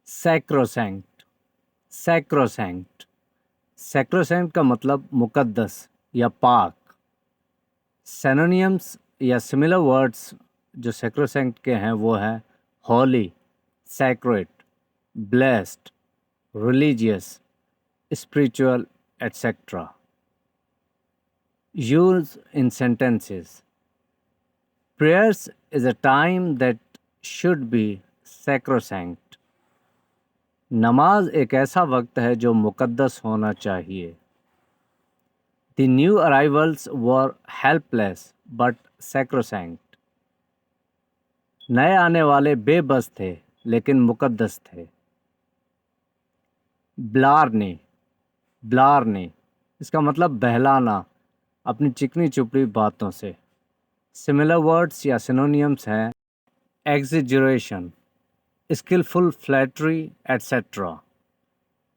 Sacrosanct. Sacrosanct sacrosanct का मतलब मुकद्दस या पाक। सिनोनिम्स या सिमिलर वर्ड्स जो सैक्रोसैंक्ट के हैं वो हैं Holi, sacred, blessed, religious, spiritual, etc. Use in sentences. Prayers is a time that should be sacrosanct. नमाज एक ऐसा वक्त है जो मुकद्दस होना चाहिए. The new arrivals were helpless but sacrosanct. नए आने वाले बेबस थे लेकिन मुकद्दस थे. ब्लारने ब्लारने इसका मतलब बहलाना अपनी चिकनी चुपड़ी बातों से. सिमिलर वर्ड्स या सिनोनियम्स हैं exaggeration, skillful flattery etcetera.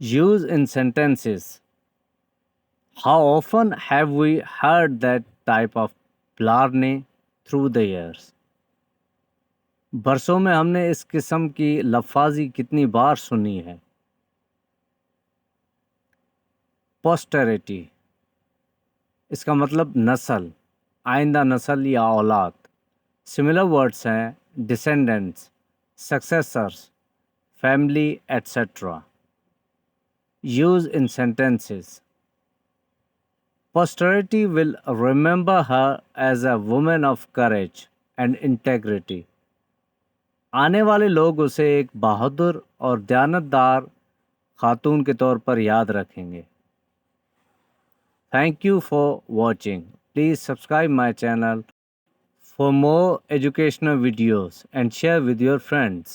Use in sentences. How often have we heard that type of blarney through the years. बरसों में हमने इस किस्म की लफ्ज़ी कितनी बार सुनी है. पोस्टेरिटी इसका मतलब नस्ल, आइंदा नस्ल या औलाद. सिमिलर वर्ड्स हैं descendants, successors, family etcetera. Use in sentences. Posterity will remember her as a women of courage and integrity. आने वाले लोग उसे एक बहादुर और दयानतदार खातून के तौर पर याद रखेंगे. Thank you for watching. Please subscribe my channel for more educational videos and share with your friends.